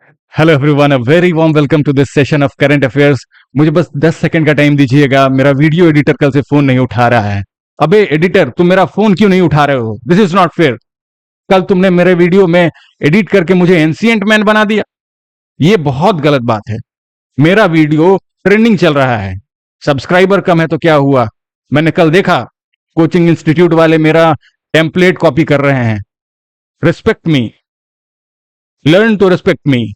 Hello everyone, a very warm welcome to this session of current affairs. मुझे बस 10 second का time दीजिएगा। मेरा वीडियो एडिटर कल से फोन नहीं उठा रहा है। अबे एडिटर, तुम मेरा फोन क्यों नहीं उठा रहे हो? This is not fair. कल तुमने मेरे वीडियो में एडिट करके मुझे एंशिएंट मैन बना दिया। ये बहुत गलत बात है। मेरा वीडियो ट्रेंडिंग चल रहा है, सब्सक्राइबर कम है तो क्या हुआ? मैंने कल देखा कोचिंग इंस्टीट्यूट वाले मेरा टेम्पलेट कॉपी कर रहे हैं। Respect me, learn to respect me.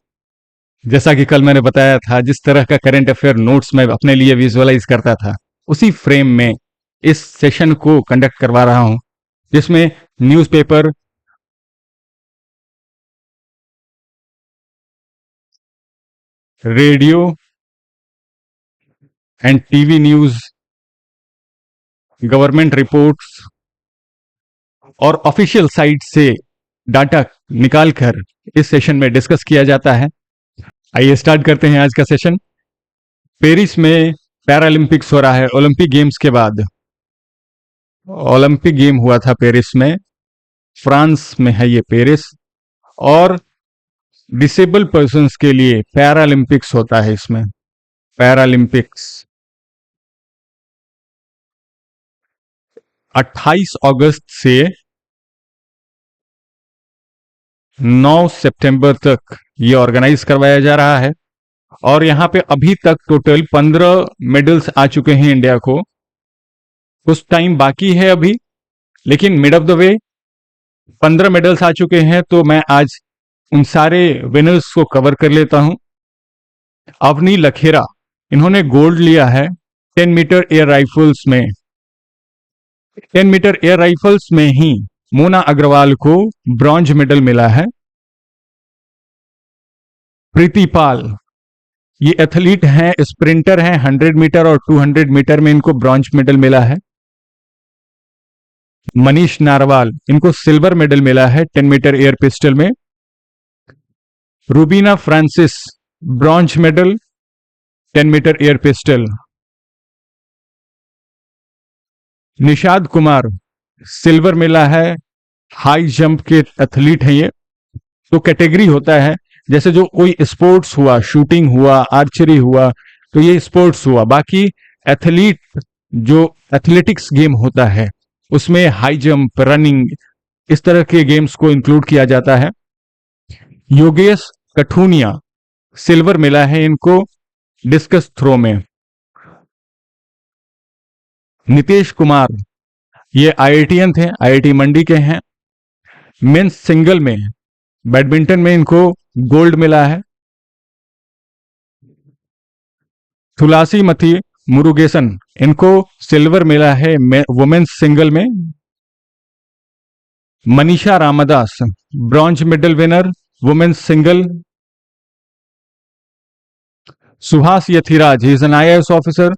जैसा कि कल मैंने बताया था, जिस तरह का करंट अफेयर नोट्स मैं अपने लिए विजुअलाइज करता था, उसी फ्रेम में इस सेशन को कंडक्ट करवा रहा हूं, जिसमें newspaper, radio and TV news, government reports और ऑफिशियल साइट से डाटा निकालकर इस सेशन में डिस्कस किया जाता है। आइए स्टार्ट करते हैं आज का सेशन। पेरिस में पैरालंपिक्स हो रहा है। ओलंपिक गेम्स के बाद ओलंपिक गेम हुआ था पेरिस में। फ्रांस में है ये पेरिस। और डिसेबल पर्सन्स के लिए पैरालंपिक्स होता है इसमें। पैरालंपिक्स 28 अगस्त से 9 सितंबर तक ये ऑर्गेनाइज करवाया जा रहा है। और यहां पे अभी तक टोटल 15 मेडल्स आ चुके हैं इंडिया को। कुछ टाइम बाकी है अभी, लेकिन mid of the way 15 medals आ चुके हैं। तो मैं आज उन सारे विनर्स को कवर कर लेता हूं। अवनी लखेरा, इन्होंने गोल्ड लिया है 10 मीटर एयर राइफल्स में। 10 मीटर एयर राइफल्स में ही मोना अग्रवाल को ब्रॉन्ज मेडल मिला है। प्रीति पाल, ये एथलीट हैं, स्प्रिंटर हैं। 100 मीटर और 200 मीटर में इनको ब्रॉन्ज मेडल मिला है। मनीष नारवाल, इनको सिल्वर मेडल मिला है 10 मीटर एयर पिस्टल में। Rubina Francis, bronze medal 10 metre air pistol. Nishad Kumar, silver मिला है। हाई जंप के एथलीट हैं ये। तो कैटेगरी होता है, जैसे जो कोई स्पोर्ट्स हुआ, शूटिंग हुआ, आर्चरी हुआ, तो ये स्पोर्ट्स हुआ। बाकी एथलीट, जो एथलेटिक्स गेम होता है, उसमें हाई जंप, रनिंग, इस तरह के गेम्स को इंक्लूड किया जाता है। योगेश कठुनिया, सिल्वर मिला है इनको डिस्कस थ्रो में। नितेश कुमार, ये आईआईटीएन थे, आईआईटी मंडी के हैं। मेंस सिंगल में, बैडमिंटन में इनको गोल्ड मिला है। तुलसी मथी मुरुगेसन, इनको सिल्वर मिला है वुमेन्स सिंगल में। Manisha Ramdas, bronze medal winner women's single. Suhas Yathiraj, he is an IAS officer,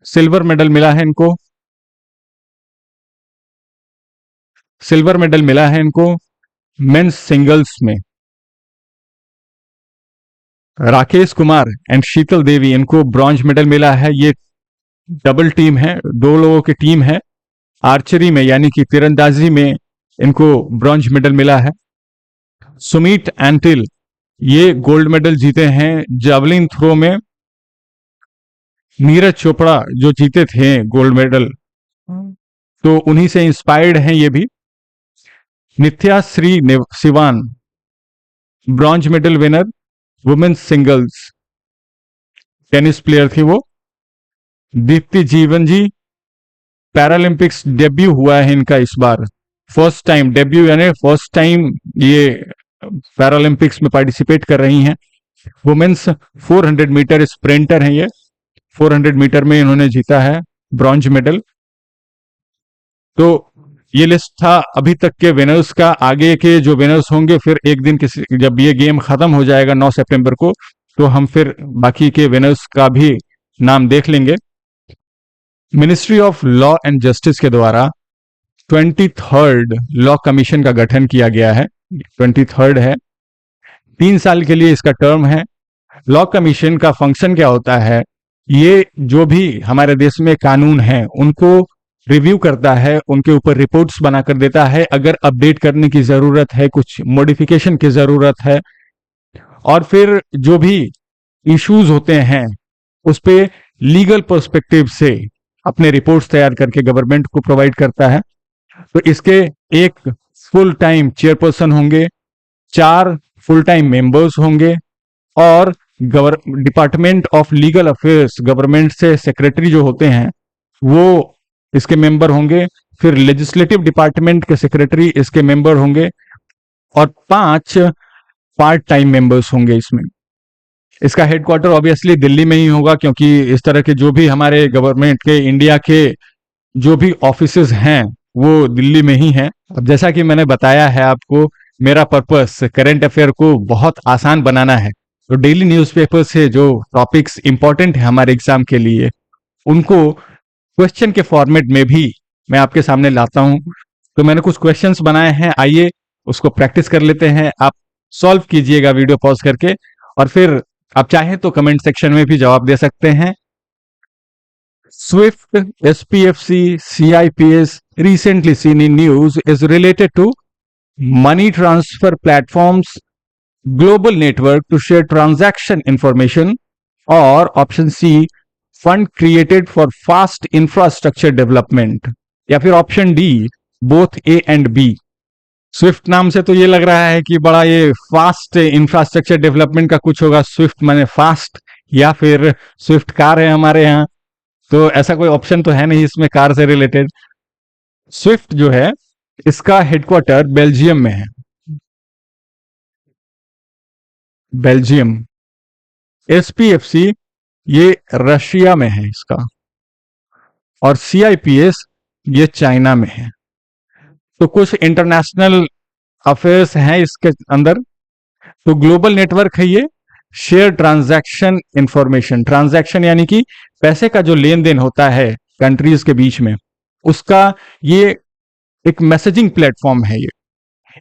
silver medal मिला है इनको। सिल्वर मेडल मिला है इनको मेंस सिंगल्स में। राकेश कुमार एंड शीतल देवी, इनको ब्रॉन्ज मेडल मिला है। ये डबल टीम है, दो लोगों की टीम है। आर्चरी में यानी कि तीरंदाजी में इनको ब्रॉन्ज मेडल मिला है। सुमीत एंटिल, ये गोल्ड मेडल जीते हैं जावलिन थ्रो में। नीरज चोपड़ा जो जीते थे गोल्ड मेडल, तो उन्हीं से इंस्पायर्ड हैं ये भी। Nithya Sri Sivan, bronze medal winner women's singles, tennis player थी वो। दीप्ति जीवन जी, पैरालंपिक्स डेब्यू हुआ है इनका इस बार। फर्स्ट टाइम डेब्यू, यानी फर्स्ट टाइम ये पैरालंपिक्स में पार्टिसिपेट कर रही हैं। वुमेन्स 400 मीटर स्प्रिंटर हैं ये। 400 मीटर में इन्होंने जीता है ब्रॉन्ज मेडल। तो ये लिस्ट था अभी तक के विनर्स का। आगे के जो विनर्स होंगे, फिर एक दिन किसी, जब ये गेम खत्म हो जाएगा 9 सितंबर को, तो हम फिर बाकी के विनर्स का भी नाम देख लेंगे। Ministry of law and justice के द्वारा 23rd लॉ कमीशन का गठन किया गया है। 23rd है, 3 साल के लिए इसका टर्म है। लॉ कमीशन का फंक्शन क्या होता है? ये जो भी हमारे देश में कानून है उनको रिव्यू करता है, उनके ऊपर रिपोर्ट्स बनाकर देता है। अगर अपडेट करने की जरूरत है, कुछ मॉडिफिकेशन की जरूरत है, और फिर जो भी इश्यूज होते हैं उस पे लीगल पर्सपेक्टिव से अपने रिपोर्ट्स तैयार करके गवर्नमेंट को प्रोवाइड करता है। तो इसके एक फुल टाइम चेयरपर्सन होंगे, 4 फुल टाइम मेंबर्स होंगे और department of legal affairs government से सेक्रेटरी जो होते हैं वो इसके मेंबर होंगे। फिर लेजिस्लेटिव डिपार्टमेंट के सेक्रेटरी इसके मेंबर होंगे और 5 पार्ट टाइम मेंबर्स होंगे इसमें। इसका हेडक्वार्टर ऑब्वियसली दिल्ली में ही होगा, क्योंकि इस तरह के जो भी हमारे गवर्नमेंट के इंडिया के जो भी ऑफिसेज हैं वो दिल्ली में ही हैं। अब जैसा कि मैंने बताया है आपको, मेरा पर्पस करंट अफेयर को बहुत आसान बनाना है। तो डेली न्यूज़पेपर से जो टॉपिक्स इंपॉर्टेंट है हमारे एग्जाम के लिए उनको क्वेश्चन के फॉर्मेट में भी मैं आपके सामने लाता हूं। तो मैंने कुछ क्वेश्चंस बनाए हैं, आइए उसको प्रैक्टिस कर लेते हैं। आप सॉल्व कीजिएगा वीडियो पॉज करके और फिर आप चाहें तो कमेंट सेक्शन में भी जवाब दे सकते हैं। SWIFT, SPFC, CIPS recently seen in news is related to money transfer platforms, global network to share transaction information, or option C, fund created for fast infrastructure development, या फिर option D, both A and B. SWIFT नाम से तो ये लग रहा है कि बड़ा ये फास्ट इंफ्रास्ट्रक्चर डेवलपमेंट का कुछ होगा। स्विफ्ट माने फास्ट, या फिर स्विफ्ट कार है हमारे यहाँ, तो ऐसा कोई ऑप्शन तो है नहीं इसमें कार से रिलेटेड। स्विफ्ट जो है इसका हेडक्वार्टर बेल्जियम में है, बेल्जियम। SPFC ये रशिया में है इसका, और CIPS ये चाइना में है। तो कुछ इंटरनेशनल अफेयर्स हैं इसके अंदर। तो ग्लोबल नेटवर्क है ये, शेयर ट्रांजैक्शन इंफॉर्मेशन, ट्रांजैक्शन यानी कि पैसे का जो लेन देन होता है कंट्रीज के बीच में, उसका ये एक मैसेजिंग प्लेटफॉर्म है। ये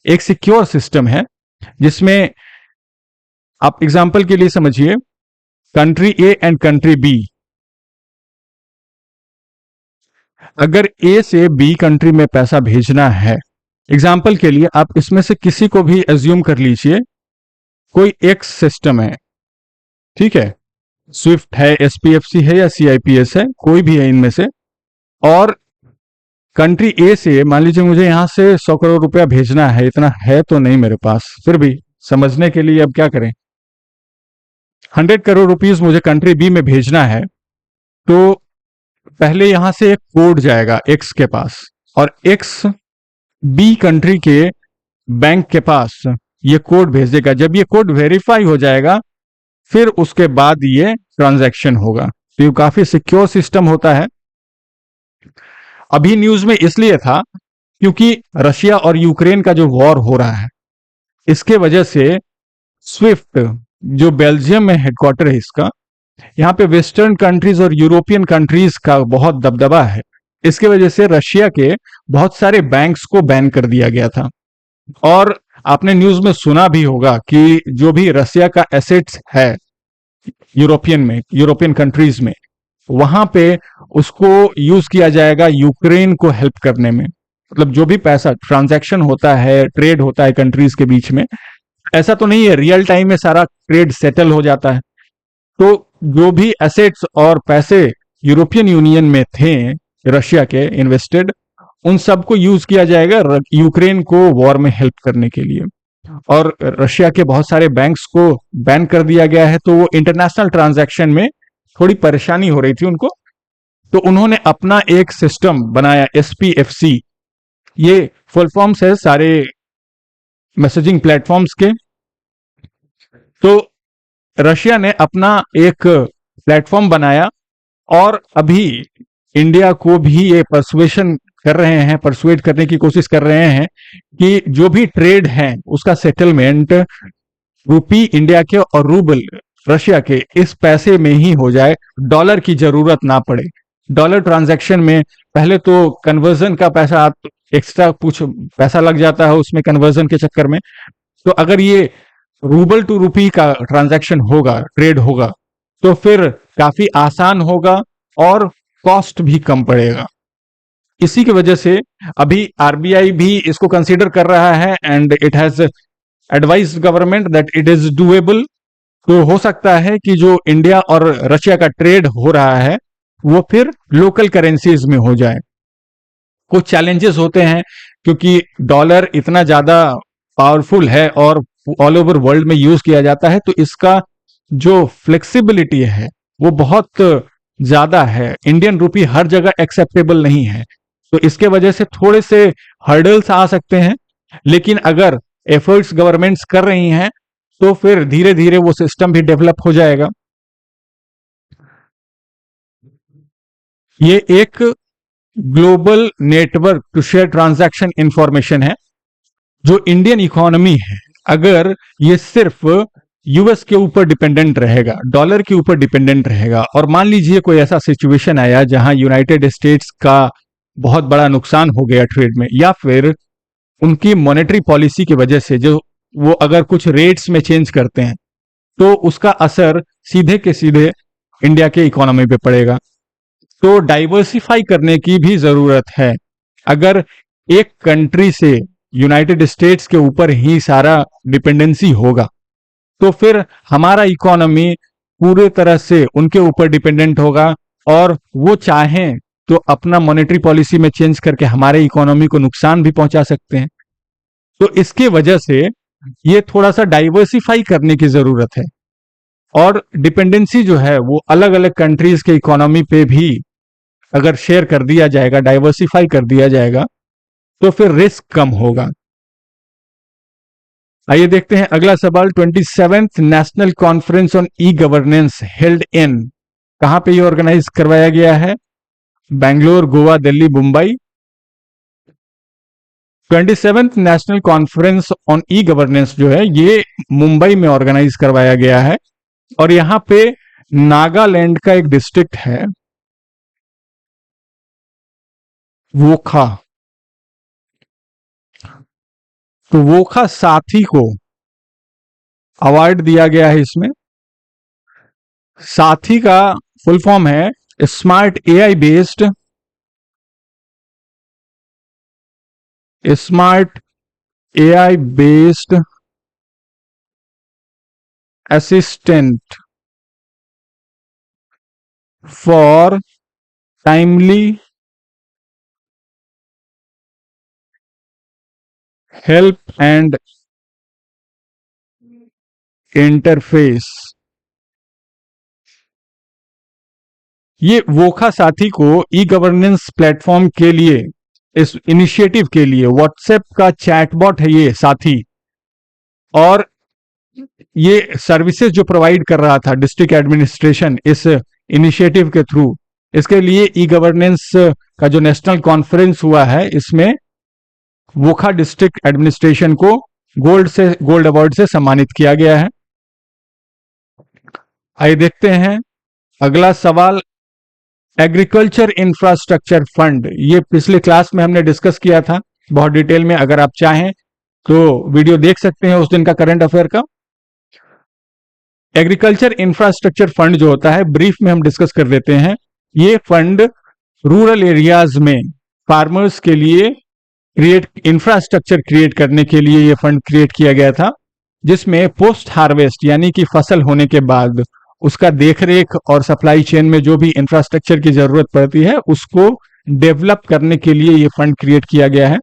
एक सिक्योर सिस्टम है जिसमें आप एग्जांपल के लिए समझिए, country A and country B, अगर ए से बी कंट्री में पैसा भेजना है, एग्जाम्पल के लिए आप इसमें से किसी को भी एज्यूम कर लीजिए, कोई एक सिस्टम है, ठीक है, स्विफ्ट है, SPFC है या CIPS है, कोई भी है इनमें से, और कंट्री ए से मान लीजिए मुझे यहां से 100 करोड़ रुपया भेजना है, इतना है तो नहीं मेरे पास, फिर भी समझने के लिए अब क्या करें, 100 करोड़ रुपीस मुझे कंट्री बी में भेजना है, तो पहले यहां से एक कोड जाएगा एक्स के पास, और एक्स बी कंट्री के बैंक के पास ये कोड भेजेगा। जब ये कोड वेरीफाई हो जाएगा फिर उसके बाद ये ट्रांजैक्शन होगा। तो ये काफी सिक्योर सिस्टम होता है। अभी न्यूज में इसलिए था क्योंकि रशिया और यूक्रेन का जो वॉर हो रहा है, इसके वजह से स्विफ्ट जो बेल्जियम में हेडक्वार्टर है इसका, यहाँ पे वेस्टर्न कंट्रीज और यूरोपियन कंट्रीज का बहुत दबदबा है। इसके वजह से रशिया के बहुत सारे बैंक्स को बैन कर दिया गया था। और आपने न्यूज में सुना भी होगा कि जो भी रशिया का एसेट्स है यूरोपियन कंट्रीज में, वहां पे उसको यूज किया जाएगा यूक्रेन को हेल्प करने में। मतलब जो भी पैसा ट्रांजैक्शन होता है, ट्रेड होता है कंट्रीज के बीच में, ऐसा तो नहीं है रियल टाइम में सारा ट्रेड सेटल हो जाता है। तो जो भी एसेट्स और पैसे यूरोपियन यूनियन में थे रशिया के इन्वेस्टेड, उन सबको यूज किया जाएगा यूक्रेन को वॉर में हेल्प करने के लिए। और रशिया के बहुत सारे बैंक्स को बैन कर दिया गया है, तो वो इंटरनेशनल ट्रांजैक्शन में थोड़ी परेशानी हो रही थी उनको, तो उन्होंने अपना एक सिस्टम बनाया SPFC। ये फुल फॉर्म्स है सारे मैसेजिंग प्लेटफॉर्म्स के। तो रशिया ने अपना एक प्लेटफॉर्म बनाया और अभी इंडिया को भी ये परसुएड करने की कोशिश कर रहे हैं कि जो भी ट्रेड है उसका सेटलमेंट रुपी इंडिया के और रूबल रशिया के इस पैसे में ही हो जाए, डॉलर की जरूरत ना पड़े। डॉलर ट्रांजैक्शन में पहले तो कन्वर्जन का पैसा एक्स्ट्रा कुछ पैसा लग जाता है उसमें कन्वर्जन के चक्कर में। तो अगर ये रूबल टू रुपी का ट्रांजैक्शन होगा, ट्रेड होगा, तो फिर काफी आसान होगा और कॉस्ट भी कम पड़ेगा। इसी की वजह से अभी RBI भी इसको कंसीडर कर रहा है and it has advised government that it is doable तो हो सकता है कि जो इंडिया और रशिया का ट्रेड हो रहा है वो फिर लोकल करेंसीज में हो जाए। कुछ चैलेंजेस होते हैं क्योंकि डॉलर इतना ज्यादा पावरफुल है और ऑल ओवर वर्ल्ड में यूज किया जाता है, तो इसका जो फ्लेक्सिबिलिटी है वो बहुत ज्यादा है। इंडियन रुपी हर जगह एक्सेप्टेबल नहीं है, तो इसके वजह से थोड़े से हर्डल्स आ सकते हैं। लेकिन अगर एफर्ट्स गवर्नमेंट्स कर रही हैं तो फिर धीरे धीरे वो सिस्टम भी डेवलप हो जाएगा। ये एक global network to share transaction information है। जो इंडियन इकोनॉमी है, अगर ये सिर्फ यूएस के ऊपर डिपेंडेंट रहेगा, डॉलर के ऊपर डिपेंडेंट रहेगा, और मान लीजिए कोई ऐसा सिचुएशन आया जहां यूनाइटेड स्टेट्स का बहुत बड़ा नुकसान हो गया ट्रेड में, या फिर उनकी मॉनेटरी पॉलिसी की वजह से जो वो अगर कुछ रेट्स में चेंज करते हैं, तो उसका असर सीधे के सीधे इंडिया के इकोनॉमी पे पड़ेगा। तो डाइवर्सिफाई करने की भी जरूरत है। अगर एक कंट्री से, यूनाइटेड स्टेट्स के ऊपर ही सारा डिपेंडेंसी होगा, तो फिर हमारा इकोनॉमी पूरे तरह से उनके ऊपर डिपेंडेंट होगा, और वो चाहें तो अपना मॉनेटरी पॉलिसी में चेंज करके हमारे इकोनॉमी को नुकसान भी पहुंचा सकते हैं। तो इसके वजह से ये थोड़ा सा डाइवर्सिफाई करने की जरूरत है। और डिपेंडेंसी जो है वो अलग अलग कंट्रीज के इकोनॉमी पे भी अगर शेयर कर दिया जाएगा, डाइवर्सिफाई कर दिया जाएगा, तो फिर रिस्क कम होगा। आइए देखते हैं अगला सवाल। 27th national conference on e governance held in, कहां पे ये ऑर्गेनाइज करवाया गया है? Bangalore, Goa, Delhi, Mumbai. 27th national conference on e governance जो है ये मुंबई में ऑर्गेनाइज करवाया गया है, और यहां पे नागालैंड का एक डिस्ट्रिक्ट है वोखा। तो वोखा साथी को अवार्ड दिया गया है इसमें। साथी का फुल फॉर्म है smart AI based assistant for timely help and interface. ये वोखा साथी को ई गवर्नेंस प्लेटफॉर्म के लिए, इस इनिशिएटिव के लिए, व्हाट्सएप का चैटबॉट है ये साथी, और ये सर्विसेज जो प्रोवाइड कर रहा था डिस्ट्रिक्ट एडमिनिस्ट्रेशन इस इनिशिएटिव के थ्रू, इसके लिए ई गवर्नेंस का जो नेशनल कॉन्फ्रेंस हुआ है, इसमें वोखा डिस्ट्रिक्ट एडमिनिस्ट्रेशन को गोल्ड अवार्ड से सम्मानित किया गया है। आइए देखते हैं अगला सवाल। एग्रीकल्चर इंफ्रास्ट्रक्चर फंड, ये पिछले क्लास में हमने डिस्कस किया था बहुत डिटेल में। अगर आप चाहें तो वीडियो देख सकते हैं उस दिन का करंट अफेयर का। एग्रीकल्चर इंफ्रास्ट्रक्चर फंड जो होता है, ब्रीफ में हम डिस्कस कर देते हैं। ये फंड रूरल एरियाज में फार्मर्स के लिए इंफ्रास्ट्रक्चर क्रिएट करने के लिए ये फंड क्रिएट किया गया था, जिसमें पोस्ट हार्वेस्ट यानी कि फसल होने के बाद उसका देखरेख और सप्लाई चेन में जो भी इंफ्रास्ट्रक्चर की जरूरत पड़ती है उसको डेवलप करने के लिए ये फंड क्रिएट किया गया है।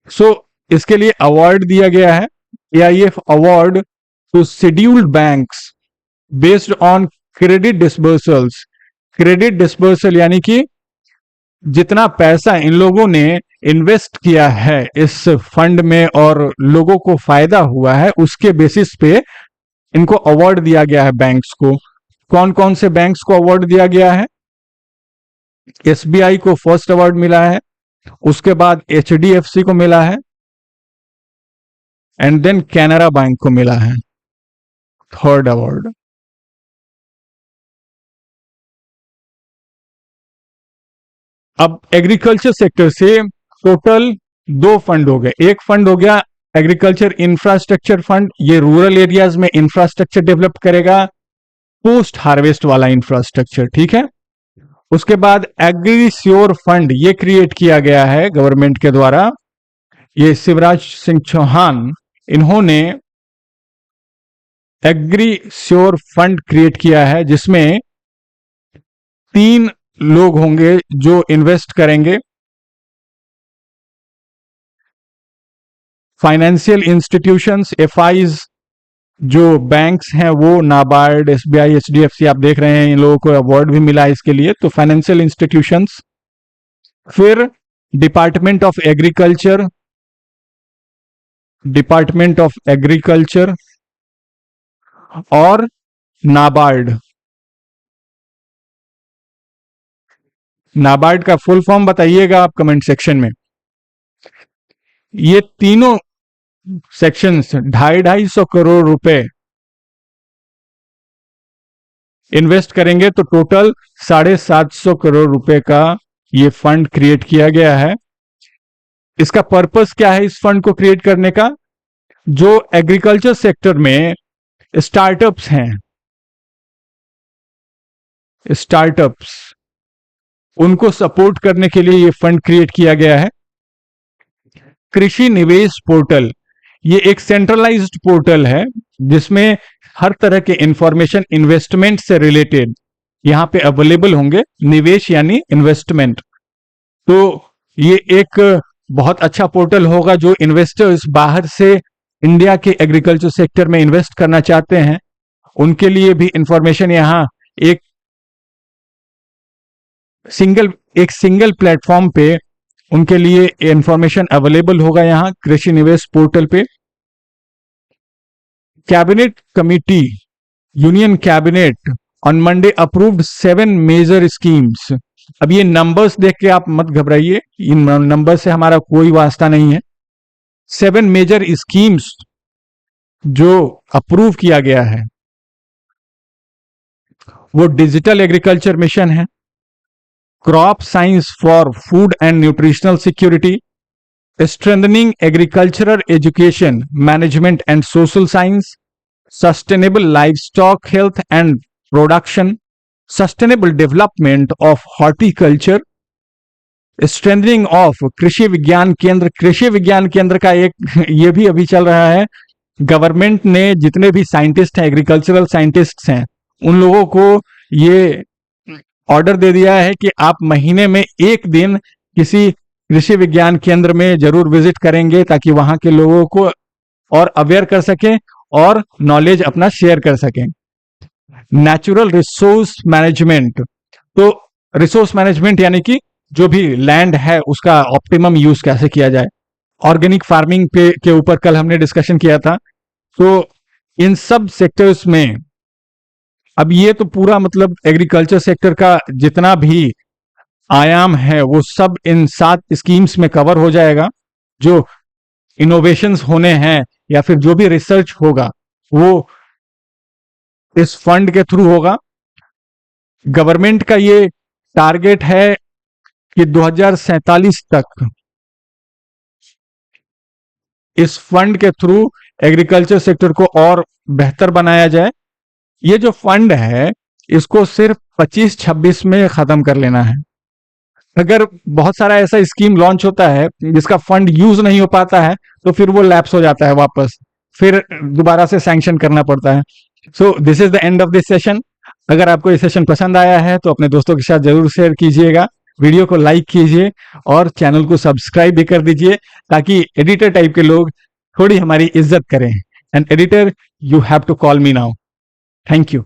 सो इसके लिए अवार्ड दिया गया है, AIF award to scheduled banks based on credit disbursals. Credit disbursal यानी कि जितना पैसा इन लोगों ने इन्वेस्ट किया है इस फंड में और लोगों को फायदा हुआ है, उसके बेसिस पे इनको अवार्ड दिया गया है बैंक्स को। कौन कौन से बैंक्स को अवार्ड दिया गया है? एसबीआई को फर्स्ट अवार्ड मिला है, उसके बाद एचडीएफसी को मिला है, एंड देन कैनरा बैंक को मिला है थर्ड अवार्ड। अब एग्रीकल्चर सेक्टर से टोटल दो फंड हो गए। एक फंड हो गया एग्रीकल्चर इंफ्रास्ट्रक्चर फंड, ये रूरल एरियाज में इंफ्रास्ट्रक्चर डेवलप करेगा, पोस्ट हार्वेस्ट वाला इंफ्रास्ट्रक्चर, ठीक है। उसके बाद एग्री श्योर फंड ये क्रिएट किया गया है गवर्नमेंट के द्वारा। ये शिवराज सिंह चौहान, इन्होंने एग्री श्योर फंड क्रिएट किया है, जिसमें 3 लोग होंगे जो इन्वेस्ट करेंगे। फाइनेंशियल इंस्टीट्यूशंस, एफआईज, जो बैंक्स हैं वो नाबार्ड, एसबीआई, एचडीएफसी, आप देख रहे हैं इन लोगों को अवार्ड भी मिला है इसके लिए, तो फाइनेंशियल इंस्टीट्यूशंस। फिर department of agriculture, department of agriculture और नाबार्ड। नाबार्ड का फुल फॉर्म बताइएगा आप कमेंट सेक्शन में। ये तीनों सेक्शंस 250-250 करोड़ रुपए इन्वेस्ट करेंगे, तो टोटल 750 करोड़ रुपए का ये फंड क्रिएट किया गया है। इसका पर्पस क्या है इस फंड को क्रिएट करने का? जो एग्रीकल्चर सेक्टर में स्टार्टअप्स हैं, स्टार्टअप्स, उनको सपोर्ट करने के लिए ये फंड क्रिएट किया गया है। कृषि निवेश पोर्टल, ये एक सेंट्रलाइज्ड पोर्टल है जिसमें हर तरह के इंफॉर्मेशन इन्वेस्टमेंट से रिलेटेड यहां पे अवेलेबल होंगे। निवेश यानी इन्वेस्टमेंट, तो ये एक बहुत अच्छा पोर्टल होगा। जो इन्वेस्टर्स बाहर से इंडिया के एग्रीकल्चर सेक्टर में इन्वेस्ट करना चाहते हैं, उनके लिए भी इंफॉर्मेशन यहाँ एक सिंगल प्लेटफॉर्म पे उनके लिए इंफॉर्मेशन अवेलेबल होगा यहाँ कृषि निवेश पोर्टल पे। Cabinet committee, union cabinet on Monday approved 7 major schemes. अब ये नंबर्स देख के आप मत घबराइए, इन नंबर से हमारा कोई वास्ता नहीं है। 7 मेजर स्कीम्स जो अप्रूव किया गया है वो डिजिटल एग्रीकल्चर मिशन है, crop science for food and nutritional security, strengthening agricultural education management and social science, sustainable livestock health and production, sustainable development of horticulture, strengthening of कृषि विज्ञान केंद्र। कृषि विज्ञान केंद्र का एक ये भी अभी चल रहा है। गवर्नमेंट ने जितने भी साइंटिस्ट हैं, एग्रीकल्चरल साइंटिस्ट्स हैं, उन लोगों को ये ऑर्डर दे दिया है कि आप महीने में 1 दिन किसी कृषि विज्ञान केंद्र में जरूर विजिट करेंगे, ताकि वहां के लोगों को और अवेयर कर सकें और नॉलेज अपना शेयर कर सकें। नेचुरल रिसोर्स मैनेजमेंट, तो रिसोर्स मैनेजमेंट यानी कि जो भी लैंड है उसका ऑप्टिमम यूज कैसे किया जाए। ऑर्गेनिक फार्मिंग पे के ऊपर कल हमने डिस्कशन किया था। तो इन सब सेक्टर्स में अब ये तो पूरा मतलब एग्रीकल्चर सेक्टर का जितना भी आयाम है वो सब इन 7 स्कीम्स में कवर हो जाएगा। जो इनोवेशंस होने हैं या फिर जो भी रिसर्च होगा वो इस फंड के थ्रू होगा। गवर्नमेंट का ये टारगेट है कि 2047 तक इस फंड के थ्रू एग्रीकल्चर सेक्टर को और बेहतर बनाया जाए। ये जो फंड है इसको सिर्फ 25-26 में खत्म कर लेना है। अगर बहुत सारा ऐसा स्कीम लॉन्च होता है जिसका फंड यूज नहीं हो पाता है तो फिर वो लैप्स हो जाता है, वापस फिर दोबारा से सैंक्शन करना पड़ता है। So this is the end of this session. अगर आपको ये सेशन पसंद आया है तो अपने दोस्तों के साथ जरूर शेयर कीजिएगा, वीडियो को लाइक कीजिए और चैनल को सब्सक्राइब भी कर दीजिए, ताकि एडिटर टाइप के लोग थोड़ी हमारी इज्जत करें। And editor, you have to call me now. Thank you.